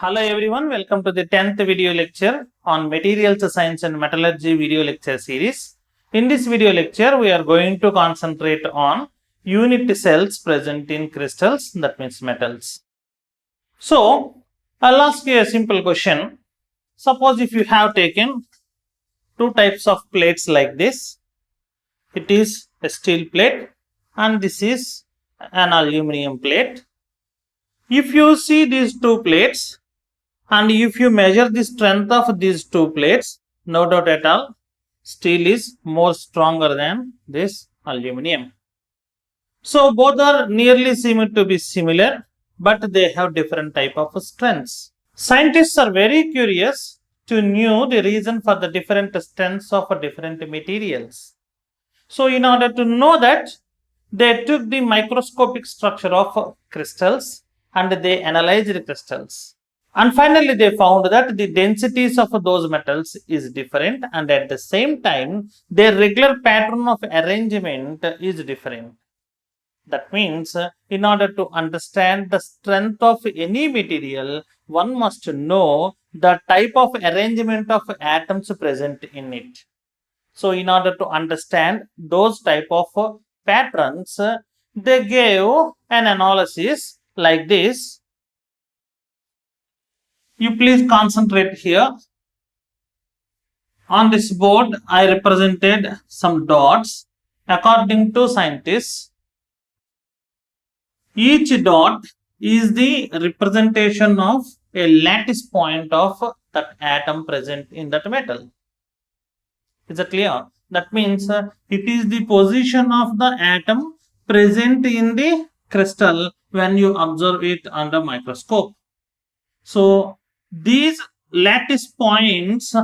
Hello everyone, welcome to the 10th video lecture on Materials Science and Metallurgy video lecture series. In this video lecture, we are going to concentrate on unit cells present in crystals, that means metals. So, I'll ask you a simple question. Suppose if you have taken two types of plates like this, it is a steel plate and this is an aluminum plate. If you see these two plates, and if you measure the strength of these two plates, no doubt at all, steel is more stronger than this aluminum. So both are nearly seem to be similar, but they have different type of strengths. Scientists are very curious to know the reason for the different strengths of different materials. So in order to know that, they took the microscopic structure of crystals and they analyzed the crystals. And finally, they found that the densities of those metals is different, and at the same time, their regular pattern of arrangement is different. That means, in order to understand the strength of any material, one must know the type of arrangement of atoms present in it. So, in order to understand those type of patterns, they gave an analysis like this. You please concentrate here. On this board, I represented some dots. According to scientists, each dot is the representation of a lattice point of that atom present in that metal. Is it clear? That means it is the position of the atom present in the crystal when you observe it under microscope. So, these lattice points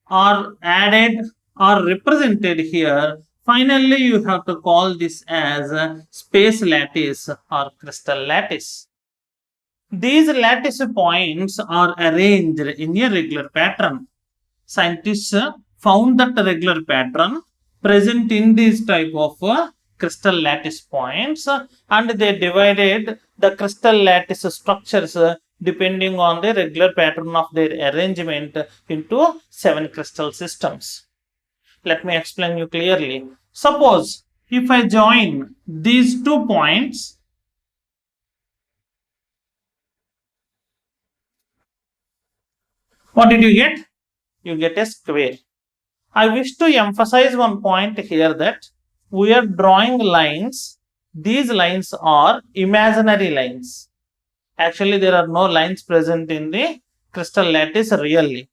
are added or represented here. Finally, you have to call this as space lattice or crystal lattice. These lattice points are arranged in a regular pattern. Scientists found that regular pattern present in this type of crystal lattice points, and they divided the crystal lattice structures depending on the regular pattern of their arrangement into 7 crystal systems. Let me explain you clearly. Suppose if I join these 2 points, what did you get? You get a square. I wish to emphasize one point here that we are drawing lines. These lines are imaginary lines. Actually, there are no lines present in the crystal lattice really.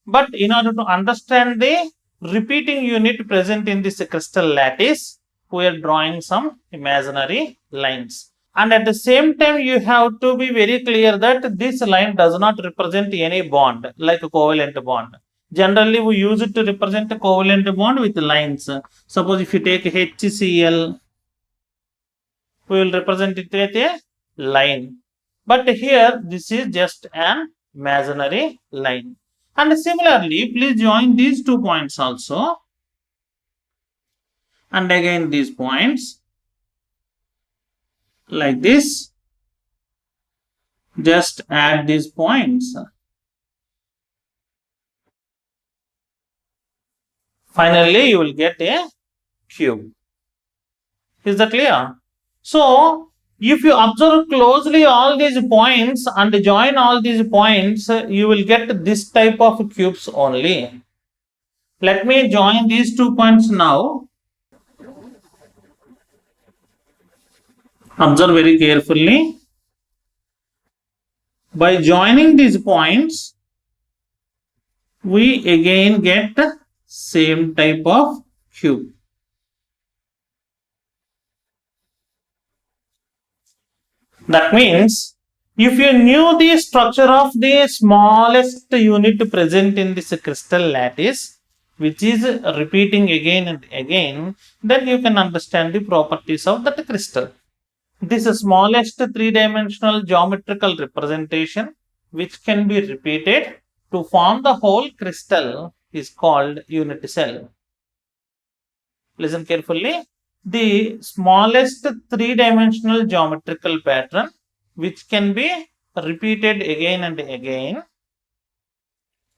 But in order to understand the repeating unit present in this crystal lattice, we are drawing some imaginary lines. And at the same time, you have to be very clear that this line does not represent any bond, like a covalent bond. Generally, we use it to represent a covalent bond with lines. Suppose if you take HCl, we will represent it with a line. But here, this is just an imaginary line. And similarly, please join these 2 points also. And again these points. Like this. Just add these points. Finally, you will get a cube. Is that clear? So, if you observe closely all these points and join all these points, you will get this type of cubes only. Let me join these 2 points now. Observe very carefully. By joining these points, we again get same type of cube. That means, if you knew the structure of the smallest unit present in this crystal lattice, which is repeating again and again, then you can understand the properties of that crystal. This smallest 3-dimensional geometrical representation, which can be repeated to form the whole crystal, is called unit cell. Listen carefully. The smallest 3-dimensional geometrical pattern which can be repeated again and again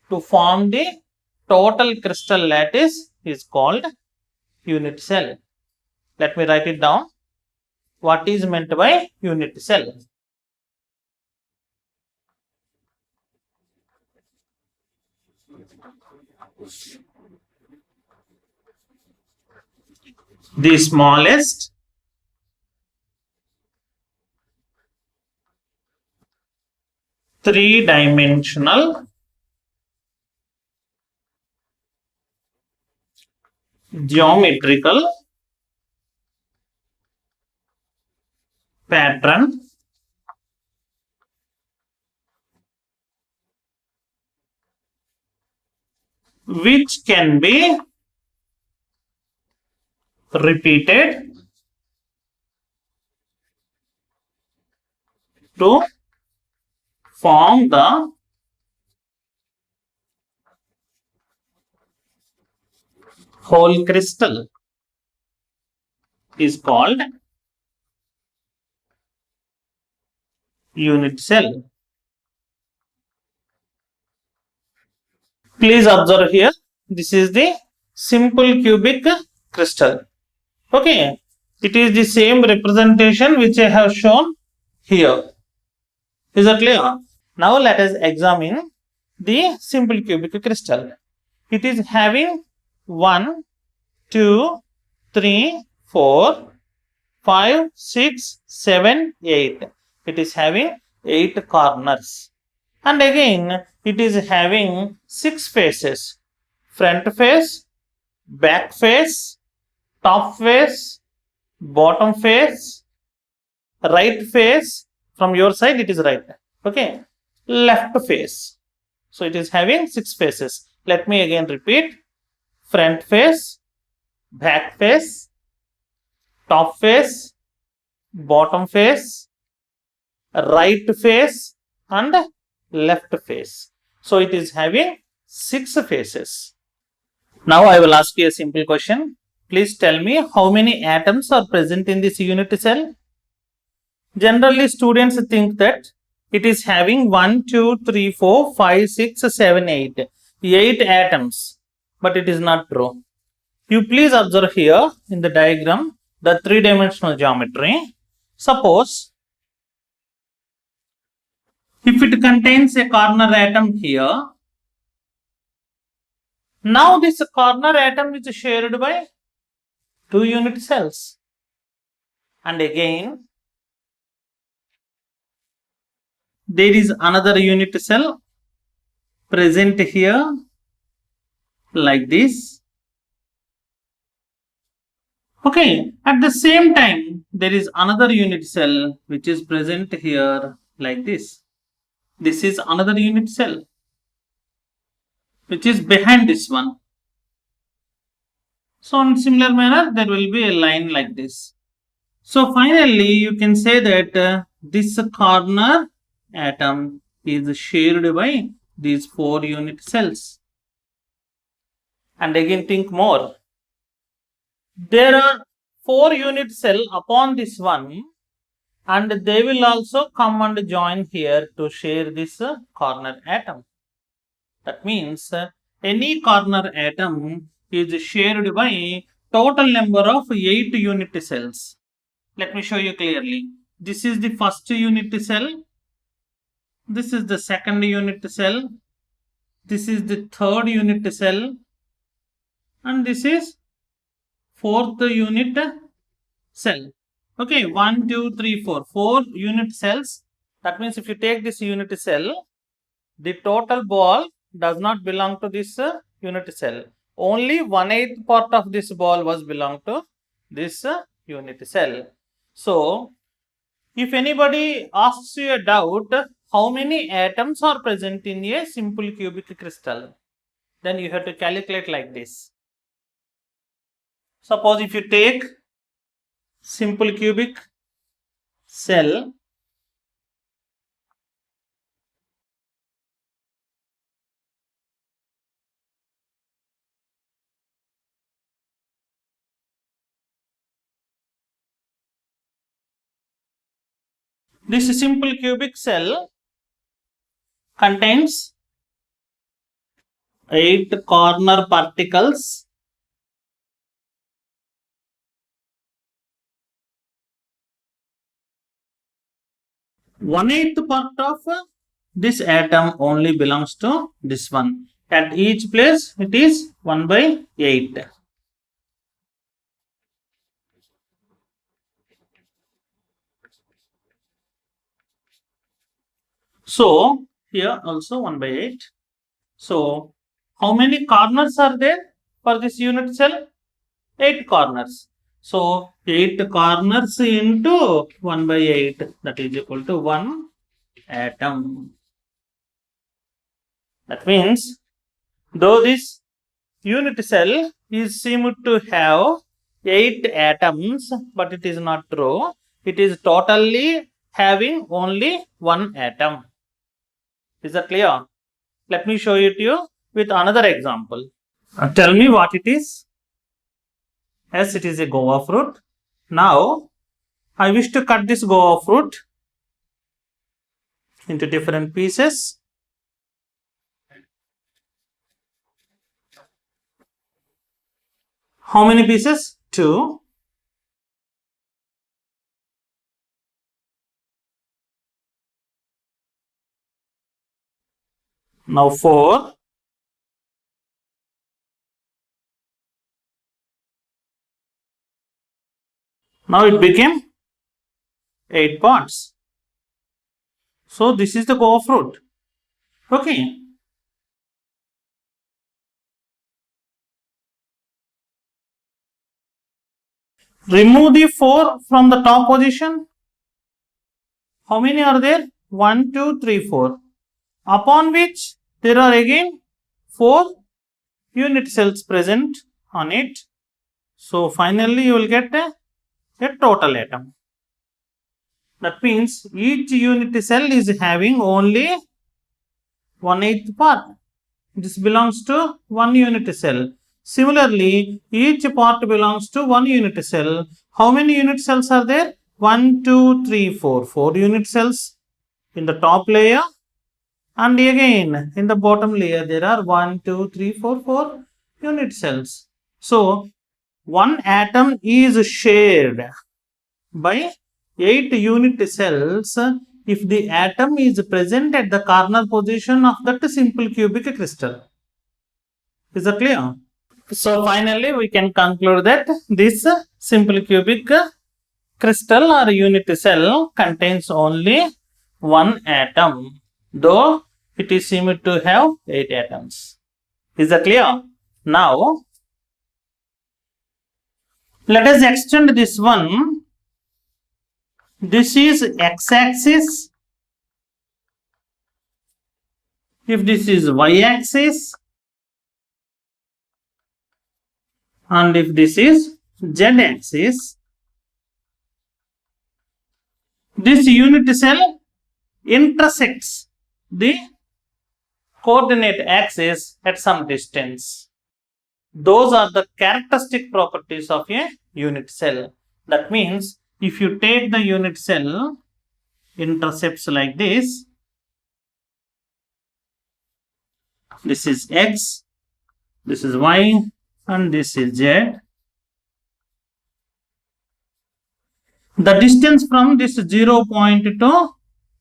to form the total crystal lattice is called unit cell. Let me write it down. What is meant by unit cell? The smallest three-dimensional geometrical pattern which can be repeated to form the whole crystal is called unit cell. Please observe here, this is the simple cubic crystal. Okay, it is the same representation which I have shown here. Is that clear? Now let us examine the simple cubic crystal. It is having 1, 2, 3, 4, 5, 6, 7, 8. It is having 8 corners. And again, it is having 6 faces. Front face, back face, top face, bottom face, right face. From your side, it is right. Okay. Left face. So it is having 6 faces. Let me again repeat. Front face, back face, top face, bottom face, right face, and left face. So it is having 6 faces. Now I will ask you a simple question. Please tell me how many atoms are present in this unit cell. Generally, students think that it is having 1, 2, 3, 4, 5, 6, 7, 8. 8 atoms. But it is not true. You please observe here in the diagram the three-dimensional geometry. Suppose if it contains a corner atom here, now this corner atom is shared by 2 unit cells. And again, there is another unit cell present here like this. Okay, at the same time, there is another unit cell which is present here like this. This is another unit cell which is behind this one. So in similar manner, there will be a line like this. So finally, you can say that this corner atom is shared by these 4 unit cells. And again, think more. There are 4 unit cell upon this one, and they will also come and join here to share this corner atom. That means any corner atom is shared by total number of 8 unit cells. Let me show you clearly. This is the first unit cell. This is the second unit cell. This is the third unit cell. And this is fourth unit cell. Okay, 1, 2, 3, 4. 4 unit cells. That means if you take this unit cell, the total ball does not belong to this unit cell. Only 1/8 part of this ball was belong to this unit cell. So, if anybody asks you a doubt, how many atoms are present in a simple cubic crystal, then you have to calculate like this. Suppose if you take simple cubic cell, this simple cubic cell contains 8 corner particles. One-eighth part of this atom only belongs to this one. At each place it is 1/8. So here also 1/8. So how many corners are there for this unit cell? 8 corners. So 8 corners into 1/8, that is equal to 1 atom. That means though this unit cell is seemed to have 8 atoms, but it is not true. It is totally having only 1 atom. Is that clear? Let me show it to you with another example. Tell me what it is. Yes, it is a guava fruit. Now, I wish to cut this guava fruit into different pieces. How many pieces? 2. Now 4. Now it became 8 parts. So this is the guava fruit. Okay. Remove the 4 from the top position. How many are there? 1, 2, 3, 4. Upon which there are again 4 unit cells present on it. So finally you will get a total atom. That means each unit cell is having only 1/8 part. This belongs to 1 unit cell. Similarly, each part belongs to 1 unit cell. How many unit cells are there? 1, 2, 3, 4. 4 unit cells in the top layer. And again in the bottom layer there are 1, 2, 3, 4, 4 unit cells. So, 1 atom is shared by 8 unit cells if the atom is present at the corner position of that simple cubic crystal. Is that clear? So finally we can conclude that this simple cubic crystal or unit cell contains only 1 atom, though it is seemed to have 8 atoms. Is that clear? Now let us extend this one. This is x-axis. If this is y-axis, and if this is z-axis, this unit cell intersects the coordinate axis at some distance. Those are the characteristic properties of a unit cell. That means if you take the unit cell intercepts like this, this is x, this is y, and this is z. The distance from this 0 point to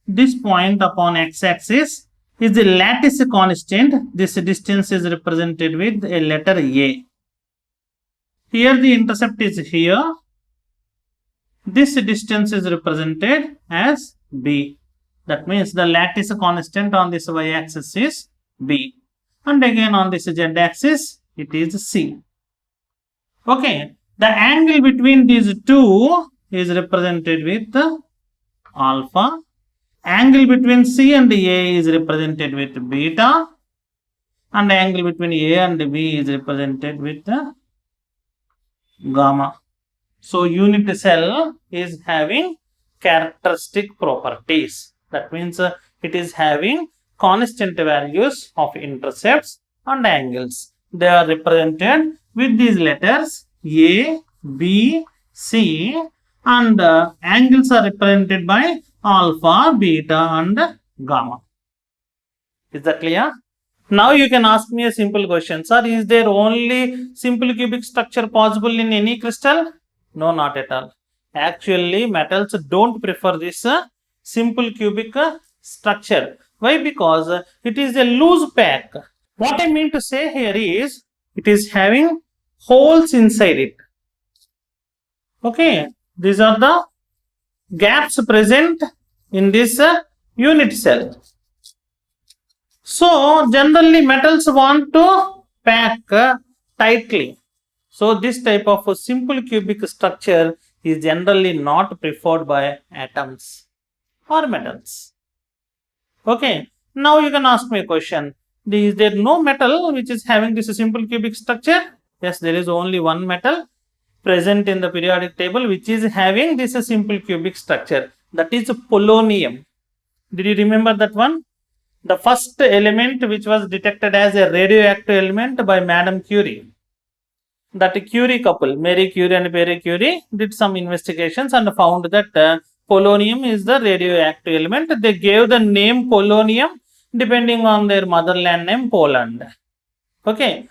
this point upon x-axis is the lattice constant. This distance is represented with a letter A. Here the intercept is here. This distance is represented as B. That means the lattice constant on this y-axis is B. And again on this z-axis it is C. Okay. The angle between these two is represented with alpha. Angle between C and A is represented with beta. And angle between A and B is represented with gamma. So unit cell is having characteristic properties. That means it is having constant values of intercepts and angles. They are represented with these letters A, B, C, and angles are represented by alpha, beta, and gamma. Is that clear? Now you can ask me a simple question. Sir, is there only simple cubic structure possible in any crystal? No, not at all. Actually, metals don't prefer this simple cubic structure. Why? Because it is a loose pack. What I mean to say here is, it is having holes inside it. Okay, these are the gaps present in this unit cell. So generally metals want to pack tightly. So this type of a simple cubic structure is generally not preferred by atoms or metals. Okay, now you can ask me a question. Is there no metal which is having this simple cubic structure? Yes, there is only one metal present in the periodic table which is having this simple cubic structure. That is polonium. Did you remember that one? The first element which was detected as a radioactive element by Madame Curie. That Curie couple, Marie Curie and Pierre Curie, did some investigations and found that polonium is the radioactive element. They gave the name polonium depending on their motherland name, Poland. Okay.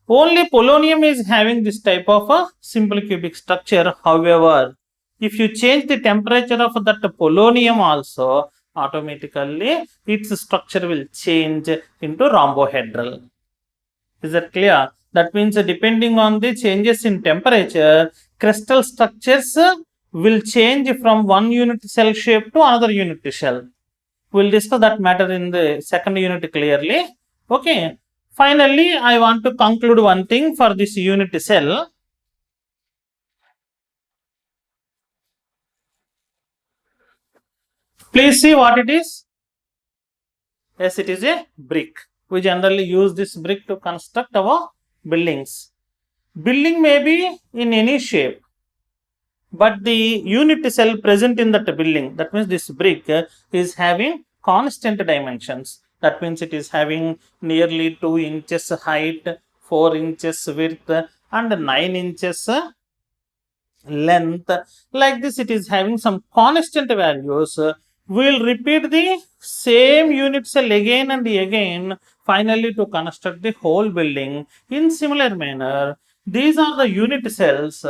Only polonium is having this type of a simple cubic structure. However, if you change the temperature of that polonium also, automatically its structure will change into rhombohedral. Is that clear? That means depending on the changes in temperature, crystal structures will change from one unit cell shape to another unit cell. We'll discuss that matter in the second unit clearly. Okay. Finally, I want to conclude one thing for this unit cell. Please see what it is. Yes, it is a brick. We generally use this brick to construct our buildings. Building may be in any shape, but the unit cell present in that building, that means this brick is having constant dimensions. That means it is having nearly 2 inches height, 4 inches width and 9 inches length. Like this, it is having some constant values. We will repeat the same unit cell again and again, finally to construct the whole building. In similar manner, these are the unit cells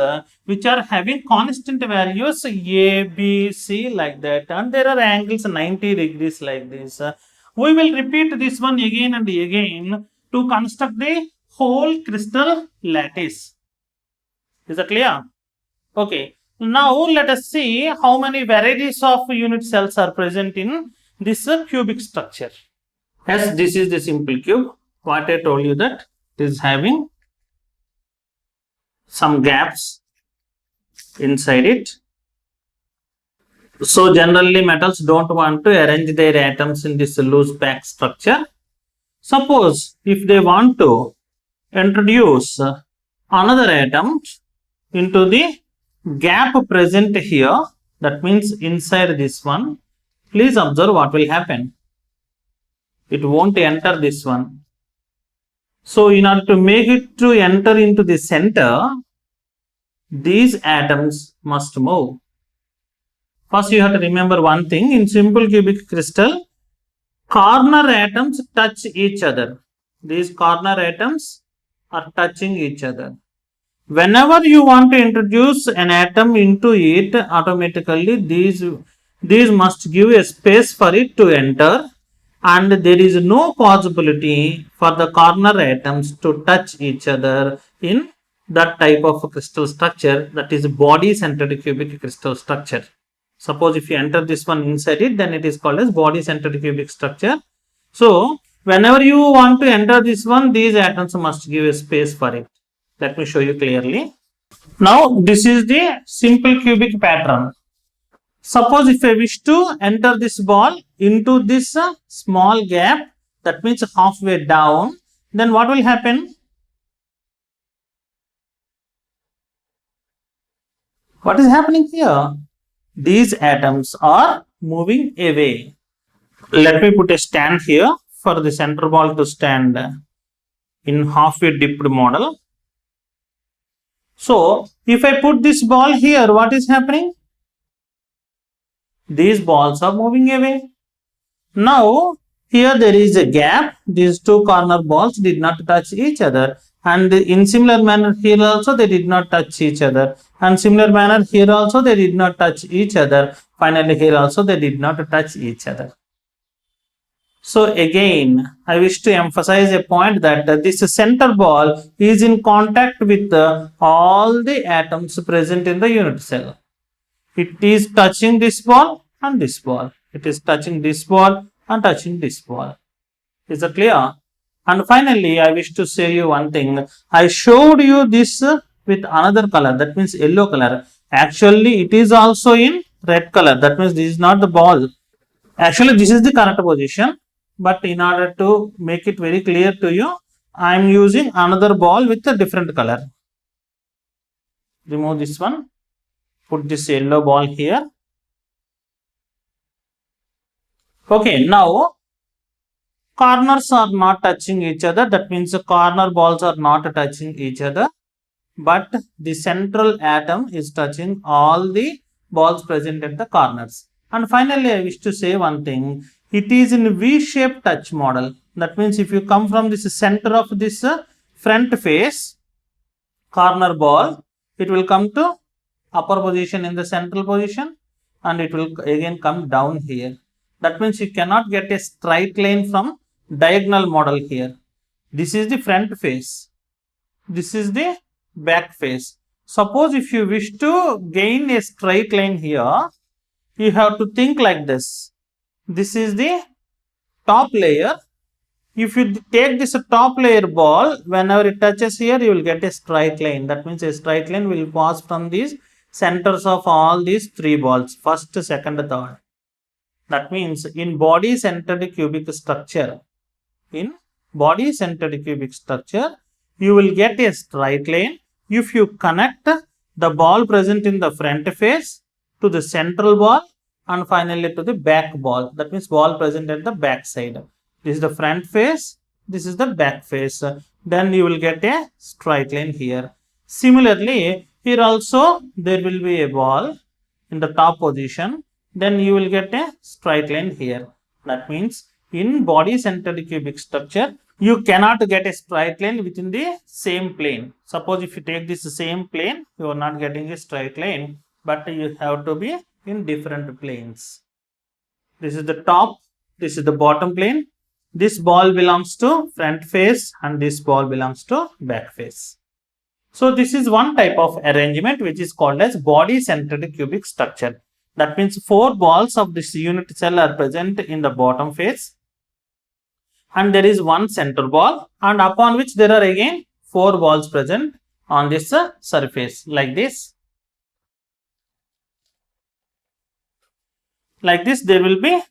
which are having constant values A, B, C like that, and there are angles 90 degrees like this. We will repeat this one again and again to construct the whole crystal lattice. Is that clear? Okay. Now let us see how many varieties of unit cells are present in this cubic structure. Yes, this is the simple cube. What I told you that it is having some gaps inside it. So generally metals don't want to arrange their atoms in this loose pack structure. Suppose if they want to introduce another atom into the gap present here, that means inside this one, please observe what will happen. It won't enter this one. So in order to make it to enter into the center, these atoms must move. First you have to remember one thing, in simple cubic crystal, corner atoms touch each other. These corner atoms are touching each other. Whenever you want to introduce an atom into it, automatically these must give a space for it to enter, and there is no possibility for the corner atoms to touch each other in that type of crystal structure, that is body-centered cubic crystal structure. Suppose if you enter this one inside it, then it is called as body-centered cubic structure. So whenever you want to enter this one, these atoms must give a space for it. Let me show you clearly. Now this is the simple cubic pattern. Suppose if I wish to enter this ball into this small gap, that means halfway down, then what will happen? What is happening here? These atoms are moving away. Let me put a stand here for the center ball to stand in halfway dipped model. So if I put this ball here, what is happening? These balls are moving away. Now Here there is a gap. These two corner balls did not touch each other. And in similar manner here also they did not touch each other. And similar manner here also they did not touch each other. Finally here also they did not touch each other. So again, I wish to emphasize a point that this center ball is in contact with all the atoms present in the unit cell. It is touching this ball and this ball. It is touching this ball and touching this ball. Is that clear? And finally, I wish to say you one thing. I showed you this with another color, that means yellow color. Actually, it is also in red color. That means this is not the ball. Actually, this is the correct position. But in order to make it very clear to you, I am using another ball with a different color. Remove this one. Put this yellow ball here. Okay, now corners are not touching each other. That means the corner balls are not touching each other. But the central atom is touching all the balls present at the corners. And finally, I wish to say one thing. It is in V-shaped touch model. That means if you come from this center of this front face, corner ball, it will come to upper position in the central position and it will again come down here. That means you cannot get a straight line from diagonal model here. This is the front face. This is the back face. Suppose if you wish to gain a straight line here, you have to think like this. This is the top layer. If you take this top layer ball, whenever it touches here, you will get a straight line. That means a straight line will pass from these centers of all these three balls, first, second, third. That means in body-centered cubic structure, you will get a straight line if you connect the ball present in the front face to the central ball and finally to the back ball. That means ball present at the back side. This is the front face, this is the back face. Then you will get a straight line here. Similarly, here also there will be a ball in the top position. Then you will get a straight line here. That means in body-centered cubic structure, you cannot get a straight line within the same plane. Suppose if you take this same plane, you are not getting a straight line, but you have to be in different planes. This is the top, this is the bottom plane. This ball belongs to front face and this ball belongs to back face. So this is one type of arrangement which is called as body-centered cubic structure. That means 4 balls of this unit cell are present in the bottom face and there is one center ball and upon which there are again 4 balls present on this surface like this. Like this, there will be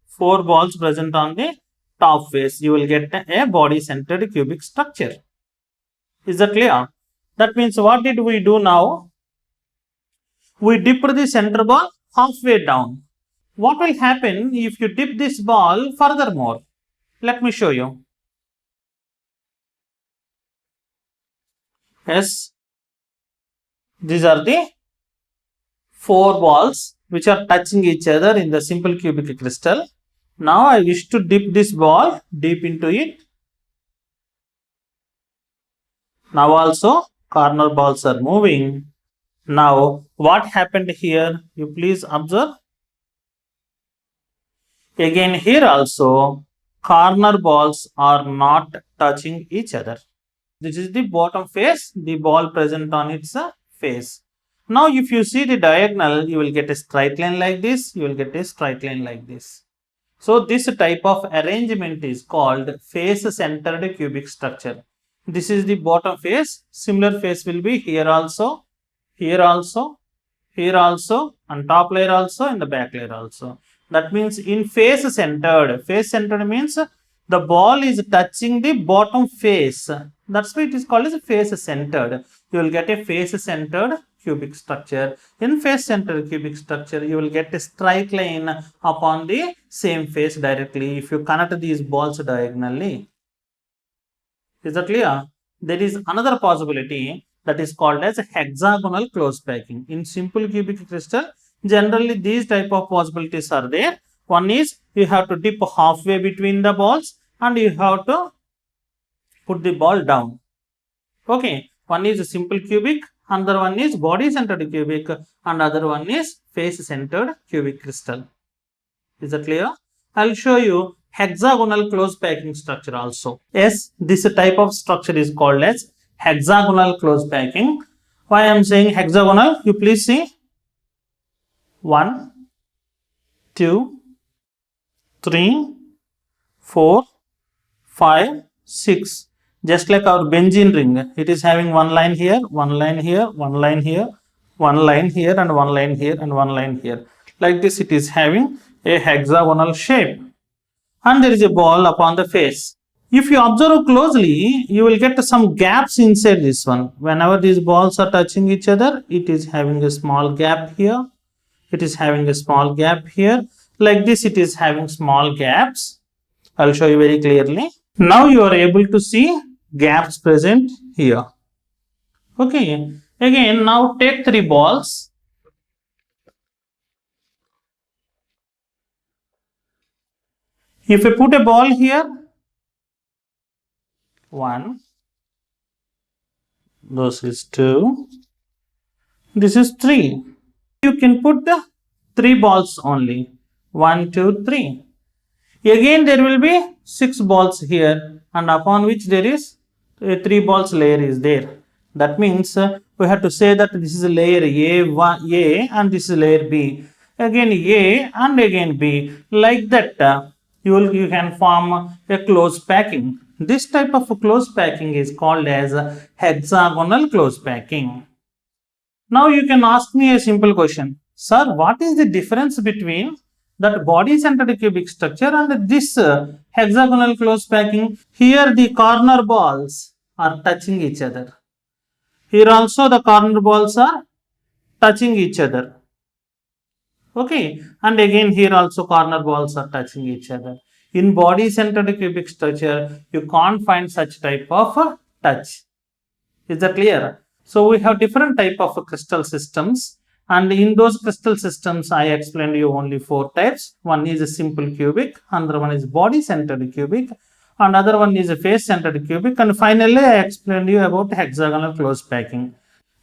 4 balls present on the top face. You will get a body-centered cubic structure. Is that clear? That means what did we do now? We dipped the center ball halfway down. What will happen if you dip this ball furthermore? Let me show you. Yes, these are the 4 balls which are touching each other in the simple cubic crystal. Now I wish to dip this ball deep into it. Now also corner balls are moving. Now what happened here? You please observe. Again here also corner balls are not touching each other. This is the bottom face, the ball present on its face. Now if you see the diagonal, you will get a straight line like this, you will get a straight line like this. So this type of arrangement is called face-centered cubic structure. This is the bottom face. Similar face will be here also, here also, here also, and top layer also, and the back layer also. That means in face-centered means the ball is touching the bottom face. That's why it is called as face-centered. You will get a face-centered cubic structure. In face-centered cubic structure, you will get a straight line upon the same face directly if you connect these balls diagonally. Is that clear? There is another possibility that is called as hexagonal close packing. In simple cubic crystal, generally these type of possibilities are there. One is you have to dip halfway between the balls and you have to put the ball down. Okay, one is a simple cubic, another one is body centered cubic, and other one is face centered cubic crystal. Is that clear? I'll show you hexagonal close packing structure also. Yes, this type of structure is called as hexagonal close packing. Why I am saying hexagonal? You please see. 1, 2, 3, 4, 5, 6. Just like our benzene ring, it is having one line here, one line here, one line here, one line here, and one line here, and one line here. Like this, it is having a hexagonal shape. And there is a ball upon the face. If you observe closely, you will get some gaps inside this one. Whenever these balls are touching each other, it is having a small gap here. It is having a small gap here. Like this, it is having small gaps. I'll show you very clearly. Now you are able to see gaps present here. Okay. Again, now take 3 balls. If I put a ball here, 1, this is 2, this is 3. You can put the 3 balls only. 1, 2, 3. Again, there will be 6 balls here, and upon which there is a 3 balls layer is there. That means we have to say that this is a layer A and this is layer B. Again A and again B. Like that, you can form a close packing. This type of close packing is called as hexagonal close packing. Now you can ask me a simple question. Sir, what is the difference between that body centered cubic structure and this hexagonal close packing? Here the corner balls are touching each other. Here also the corner balls are touching each other. Okay, and again here also corner balls are touching each other. In body centered cubic structure, you can't find such type of touch. Is that clear? So we have different type of crystal systems, and in those crystal systems I explained you only 4 types. One is a simple cubic, another one is body centered cubic, and other one is a face centered cubic, and finally I explained you about hexagonal close packing.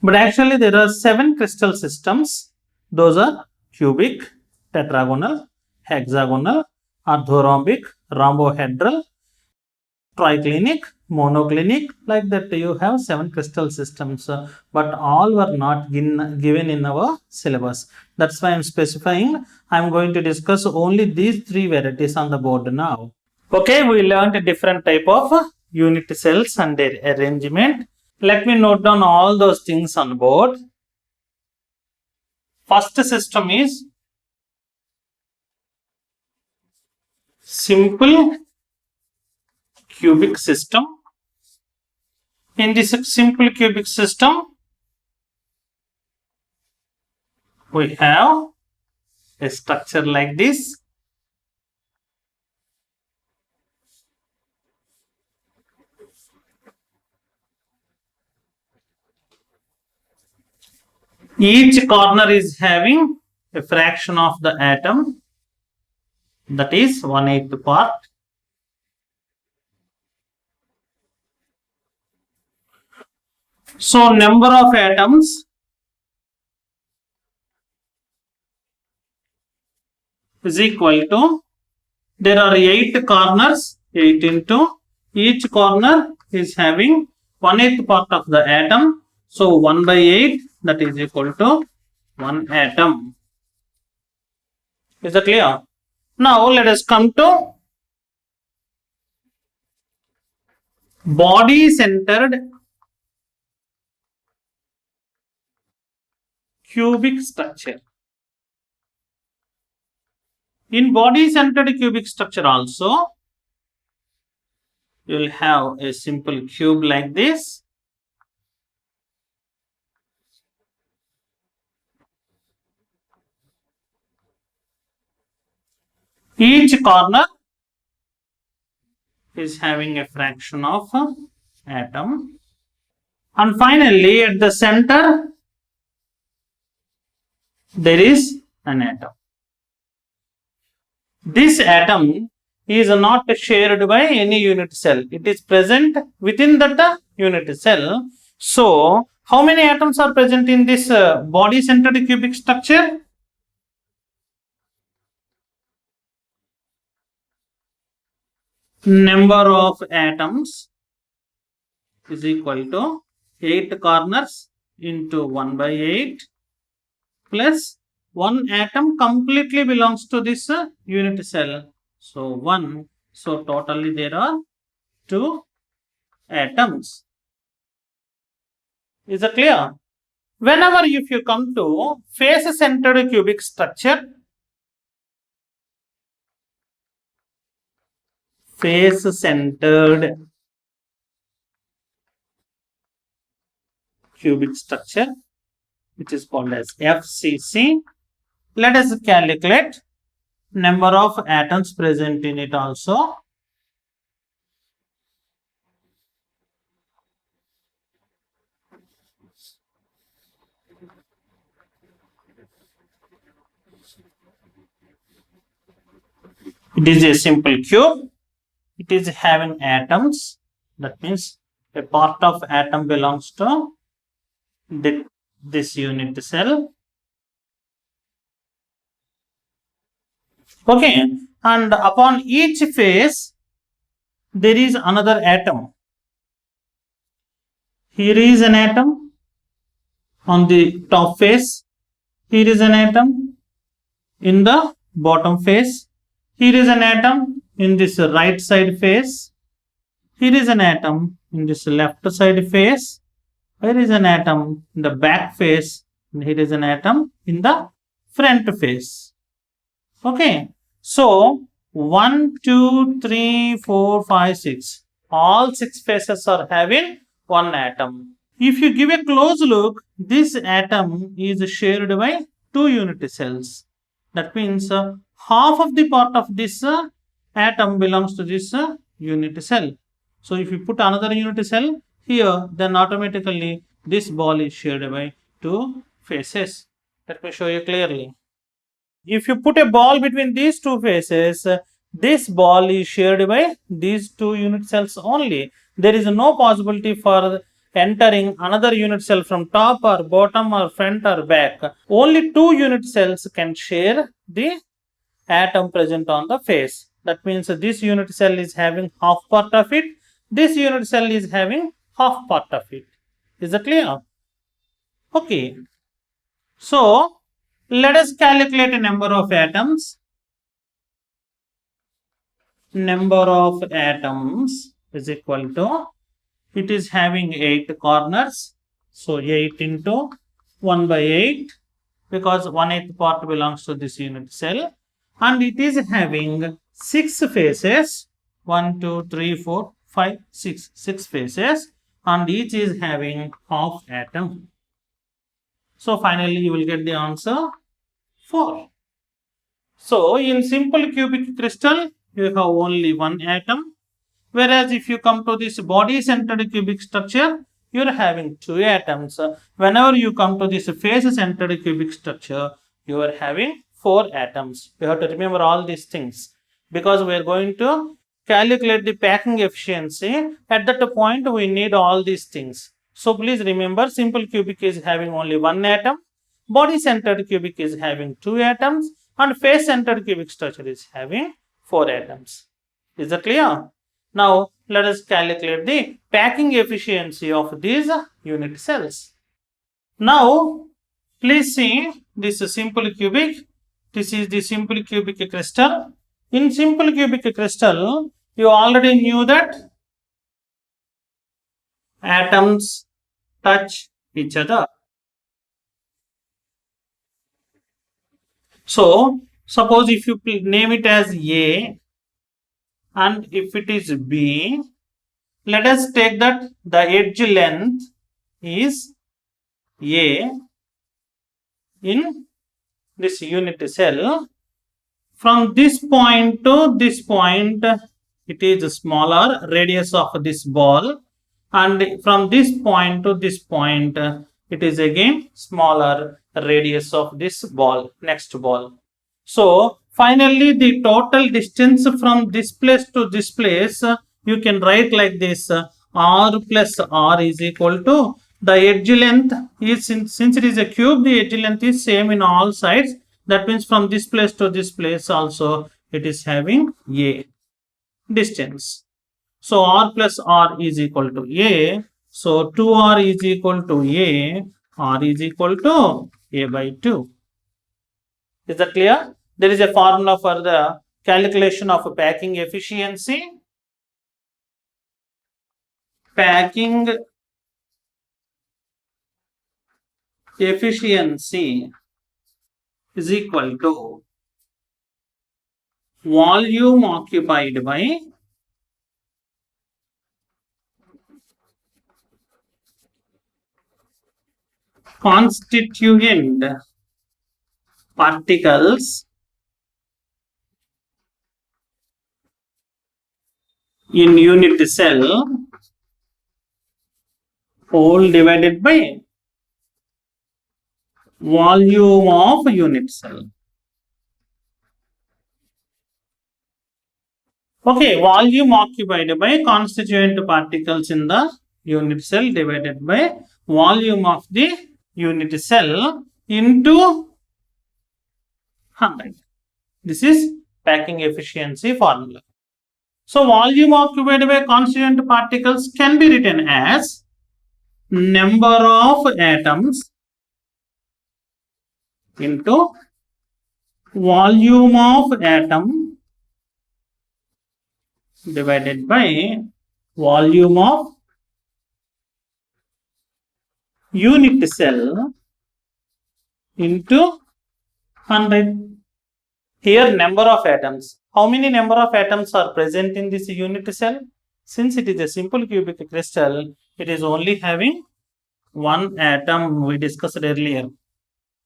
But actually there are 7 crystal systems. Those are cubic, tetragonal, hexagonal, orthorhombic, rhombohedral, triclinic, monoclinic. Like that you have 7 crystal systems, but all were not given in our syllabus. That's why I'm specifying. I'm going to discuss only these 3 varieties on the board now. Okay, we learned a different type of unit cells and their arrangement. Let me note down all those things on board. First system is simple cubic system. In this simple cubic system, we have a structure like this. Each corner is having a fraction of the atom, that is 1/8 part. So number of atoms is equal to, there are 8 corners, 8 into each corner is having 1/8 part of the atom. So 1/8, that is equal to 1 atom. Is that clear? Now let us come to body centered cubic structure. In body centered cubic structure also, you will have a simple cube like this. Each corner is having a fraction of atom, and finally at the center there is an atom. this atom is not shared by any unit cell. It is present within that unit cell. So, how many atoms are present in this body-centered cubic structure? Number of atoms is equal to 8 corners into 1 by 8 plus 1 atom completely belongs to this unit cell. So 1. So totally there are 2 atoms. Is it clear? Whenever if you come to face-centered cubic structure, face-centered cubic structure, which is called as FCC, let us calculate number of atoms present in it also. It is a simple cube. It is having atoms. That means a part of atom belongs to this unit cell. Okay, and upon each face there is another atom. Here is an atom on the top face. Here is an atom in the bottom face. Here is an atom in this right side face. Here is an atom in this left side face. Here is an atom in the back face. And here is an atom in the front face. Okay. So 1, 2, 3, 4, 5, 6. All 6 faces are having 1 atom. If you give a close look, this atom is shared by 2 unit cells. That means half of the part of this atom belongs to this unit cell. So if you put another unit cell here, then automatically this ball is shared by 2 faces. Let me show you clearly. If you put a ball between these 2 faces, this ball is shared by these 2 unit cells only. There is no possibility for entering another unit cell from top or bottom or front or back. Only 2 unit cells can share the atom present on the face. That means this unit cell is having half part of it. This unit cell is having half part of it. Is that clear? Okay. So, let us calculate a number of atoms. Number of atoms is equal to, it is having 8 corners. So, 8 into 1 by 8 because 1/8 part belongs to this unit cell. And it is having 6 faces. 1, 2, 3, 4, 5, 6. 6 faces. And each is having half atom. So finally you will get the answer 4. So in simple cubic crystal you have only 1 atom, whereas if you come to this body centered cubic structure you are having 2 atoms. Whenever you come to this face centered cubic structure you are having 4 atoms. You have to remember all these things because we are going to calculate the packing efficiency. At that point we need all these things. So please remember, simple cubic is having only 1 atom, body centered cubic is having 2 atoms, and face centered cubic structure is having 4 atoms. Is that clear? Now let us calculate the packing efficiency of these unit cells. Now please see this simple cubic. This is the simple cubic crystal. In simple cubic crystal, you already knew that atoms touch each other. So, suppose if you name it as A and if it is B, let us take that the edge length is A in this unit cell. From this point to this point, it is smaller radius of this ball, and from this point to this point, it is again smaller radius of this ball, next ball. So Finally, the total distance from this place to this place, you can write like this, r plus r is equal to the edge length is, since it is a cube, the edge length is same in all sides. That means from this place to this place also it is having a distance. So r plus r is equal to a. So 2r is equal to a. R is equal to a by 2. Is that clear? There is a formula for the calculation of packing efficiency. Packing efficiency is equal to volume occupied by constituent particles in unit cell whole divided by volume of unit cell. Okay, volume occupied by constituent particles in the unit cell divided by volume of the unit cell into 100. This is packing efficiency formula. So volume occupied by constituent particles can be written as number of atoms into volume of atom divided by volume of unit cell into 100. Here number of atoms. How many number of atoms are present in this unit cell? Since it is a simple cubic crystal, it is only having one atom we discussed earlier.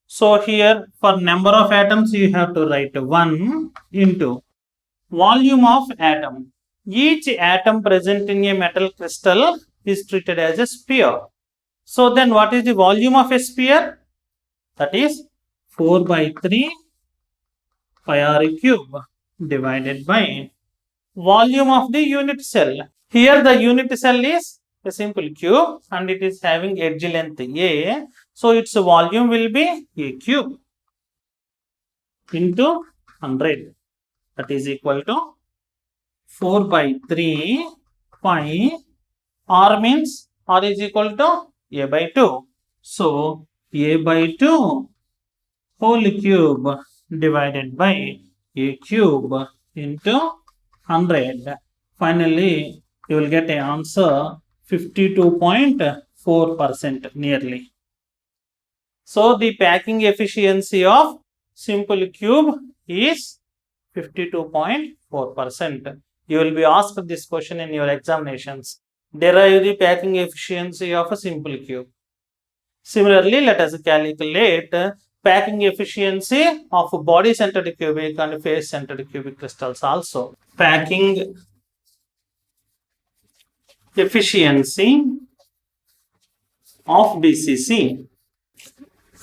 So here for number of atoms you have to write 1 into volume of atom. Each atom present in a metal crystal is treated as a sphere. So then what is the volume of a sphere? That is 4 by 3 pi r cube divided by volume of the unit cell. Here the unit cell is a simple cube and it is having edge length a. So its volume will be a cube into 100. That is equal to 4 by 3 pi. R means r is equal to a by 2. So a by 2 whole cube divided by a cube into 100. Finally, you will get an answer 52.4% nearly. So the packing efficiency of simple cube is 52.4%. You will be asked this question in your examinations. Derive the packing efficiency of a simple cube. Similarly, let us calculate packing efficiency of body-centered cubic and face-centered cubic crystals also. Packing efficiency of BCC.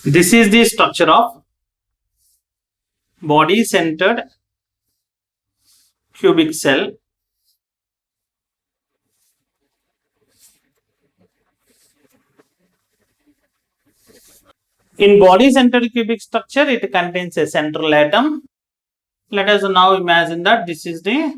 This is the structure of body-centered cubic cell. In body-centered cubic structure, it contains a central atom. Let us now imagine that this is the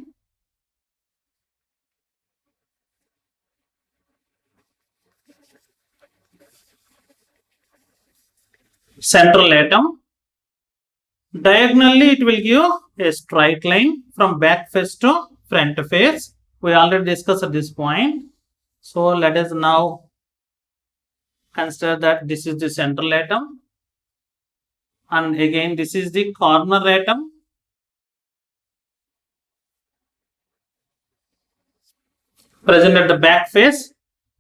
central atom. Diagonally, it will give a straight line from back face to front face. We already discussed at this point. So let us now consider that this is the central atom. And again, this is the corner atom. Present at the back face.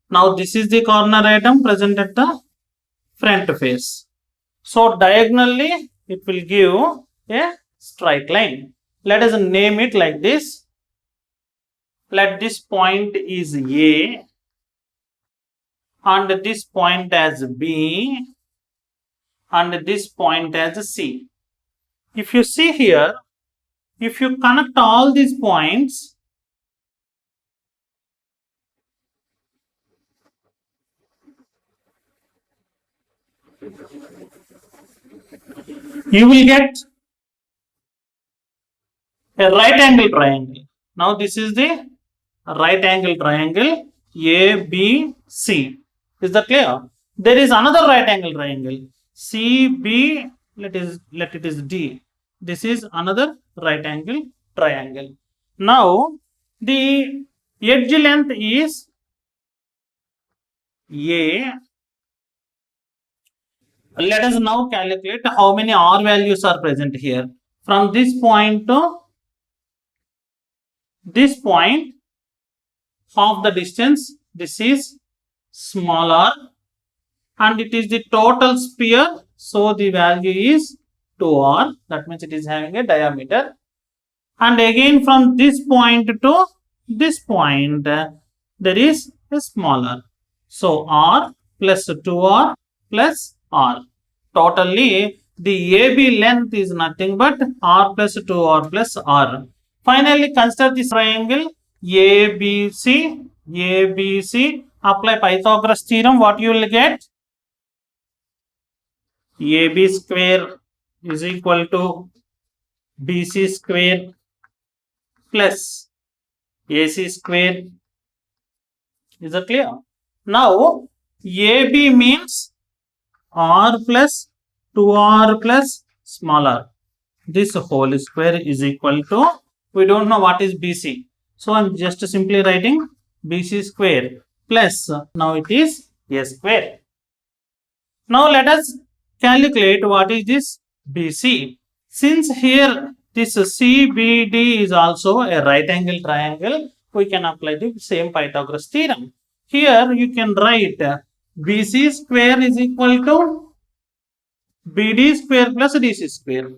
Now this is the corner atom present at the front face. So diagonally, it will give a straight line. Let us name it like this. Let this point is A and this point as B and this point as C. If you see here, if you connect all these points, you will get a right angle triangle. Now this is the right angle triangle ABC. Is that clear? There is another right angle triangle CB. Let it is D. This is another right angle triangle. Now the edge length is A. Let us now calculate how many R values are present here. From this point to this point, half the distance, this is small r, and it is the total sphere, so the value is 2r, that means it is having a diameter. And again from this point to this point, there is a smaller, so r plus 2r plus r. Totally the AB length is nothing but r plus 2r plus r. Finally consider this triangle ABC. Apply Pythagoras theorem. What you will get? AB square is equal to BC square plus AC square. Is that clear? Now AB means r plus 2r plus small r. This whole square is equal to, we don't know what is BC, so I am just simply writing BC square plus, now it is A square. Now let us calculate what is this BC. Since here this CBD is also a right angle triangle, we can apply the same Pythagoras theorem. Here you can write BC square is equal to BD square plus DC square.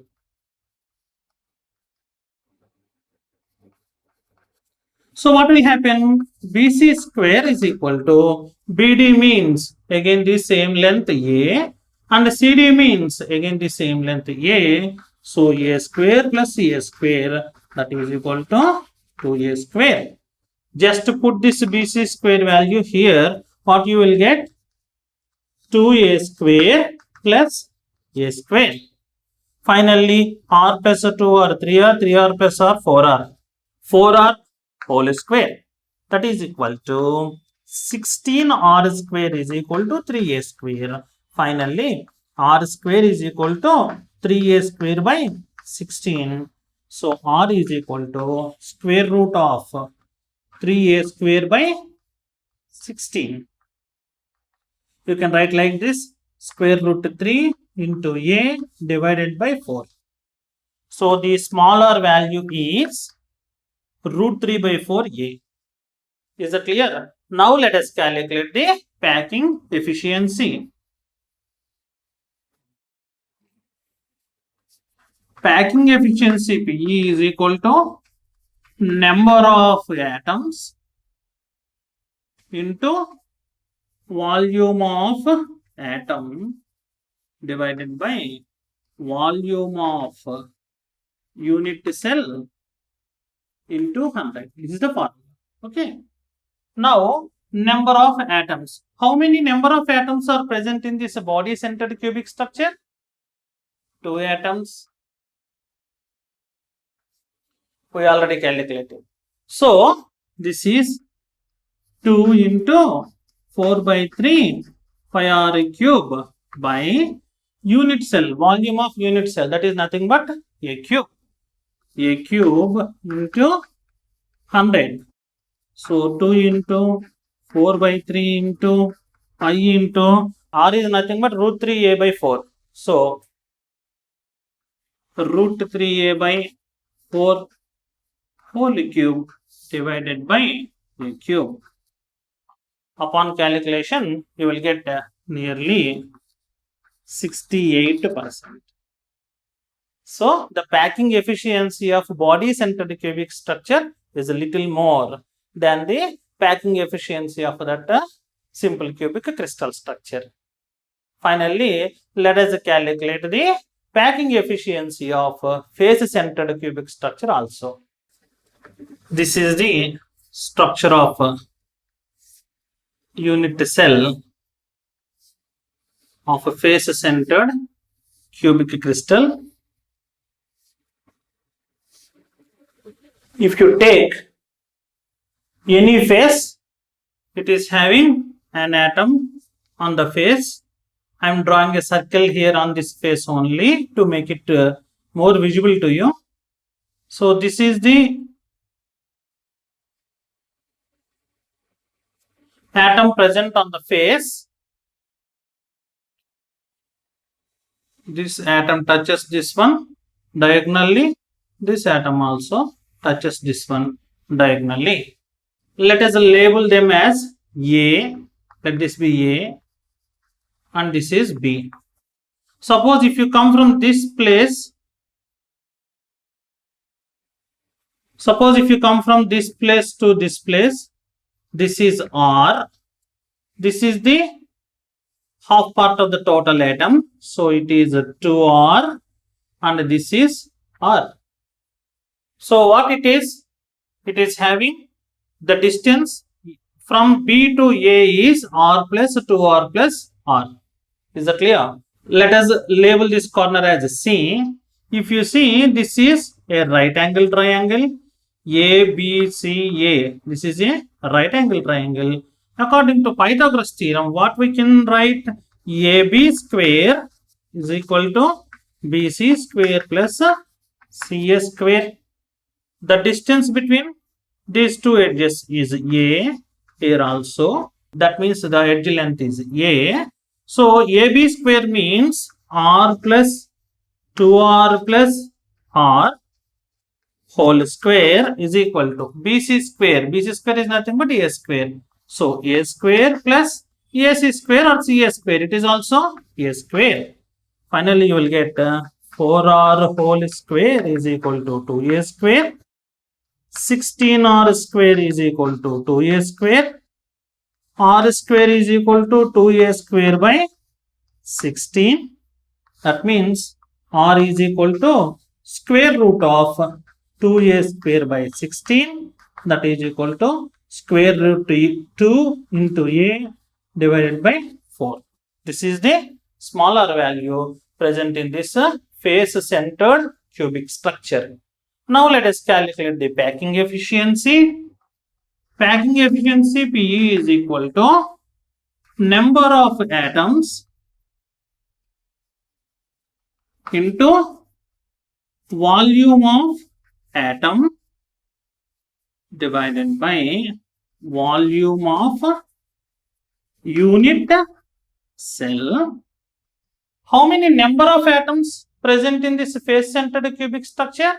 So what will happen? BC square is equal to BD means again the same length A, and CD means again the same length A. So A square plus A square, that is equal to 2A square. Just to put this BC square value here, what you will get? 2A square plus A square. Finally r plus 2r 3r, 3r plus r 4r, 4r whole square, that is equal to 16r square is equal to 3a square. Finally r square is equal to 3a square by 16. So r is equal to square root of 3a square by 16. You can write like this: square root 3 into a divided by 4. So the smaller value is root 3 by 4a. Is that clear? Now let us calculate the packing efficiency. Packing efficiency P is equal to number of atoms into volume of atom divided by volume of unit cell into 100. This is the formula. Okay. Now, number of atoms. How many number of atoms are present in this body-centered cubic structure? 2 atoms. We already calculated. So, this is 2 into 4 by 3 pi r cube by unit cell, volume of unit cell, that is nothing but a cube. A cube into 100. So 2 into 4 by 3 into pi into r is nothing but root 3a by 4. So root 3a by 4 whole cube divided by a cube. Upon calculation, you will get nearly 68%. So the packing efficiency of body-centered cubic structure is a little more than the packing efficiency of that simple cubic crystal structure. Finally, let us calculate the packing efficiency of face-centered cubic structure also. This is the structure of unit cell of a face-centered cubic crystal. If you take any face, it is having an atom on the face. I am drawing a circle here on this face only to make it more visible to you. So this is the atom present on the face. This atom touches this one diagonally. This atom also touches this one diagonally. Let us label them as A. Let this be A and this is B. Suppose if you come from this place, to this place, this is R. This is the half part of the total atom. So it is 2R and this is R. So what it is? It is having the distance from B to A is R plus 2R plus R. Is that clear? Let us label this corner as C. If you see, this is a right angle triangle. A, B, C, A. This is a right angle triangle. According to Pythagoras theorem, what we can write? AB square is equal to BC square plus CS square. The distance between these two edges is A here also. That means the edge length is A. So AB square means R plus 2R plus R whole square is equal to BC square. BC square is nothing but A square. So A square plus AC square or CS square. It is also A square. Finally, you will get 4R whole square is equal to 2A square. 16R square is equal to 2A square. R square is equal to 2A square by 16. That means R is equal to square root of 2A square by 16. That is equal to square root 2 into A divided by 4. This is the smaller value present in this face-centered cubic structure. Now let us calculate the packing efficiency. Packing efficiency PE is equal to number of atoms into volume of atom divided by volume of unit cell. How many number of atoms present in this face-centered cubic structure?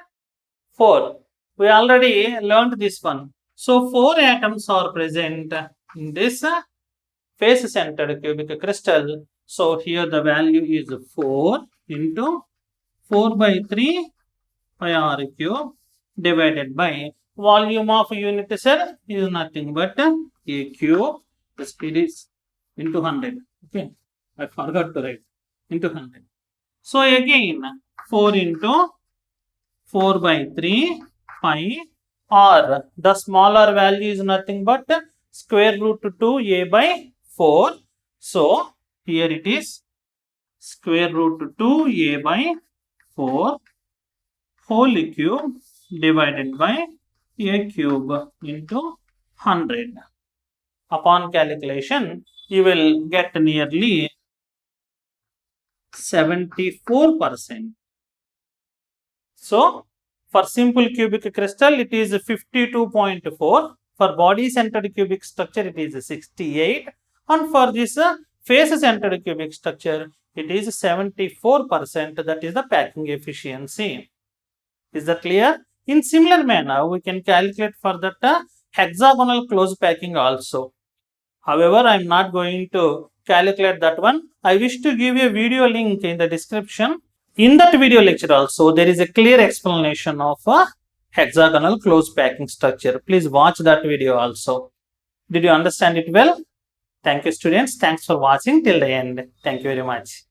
4. We already learned this one. So 4 atoms are present in this face-centered cubic crystal. So here the value is 4 into 4 by 3 pi r cube divided by volume of unit cell is nothing but A cube. The speed is into 100. Okay, I forgot to write into 100. So again 4 into 4 by 3 pi r. The smaller value is nothing but square root 2A by 4. So here it is square root 2A by 4 whole cube divided by A cube into 100. Upon calculation, you will get nearly 74%. So, for simple cubic crystal, it is 52.4. For body-centered cubic structure, it is 68. And for this face-centered cubic structure, it is 74%. That is the packing efficiency. Is that clear? In similar manner, we can calculate for that hexagonal close packing also. However, I am not going to calculate that one. I wish to give you a video link in the description. In that video lecture also, there is a clear explanation of a hexagonal close packing structure. Please watch that video also. Did you understand it well? Thank you, students. Thanks for watching till the end. Thank you very much.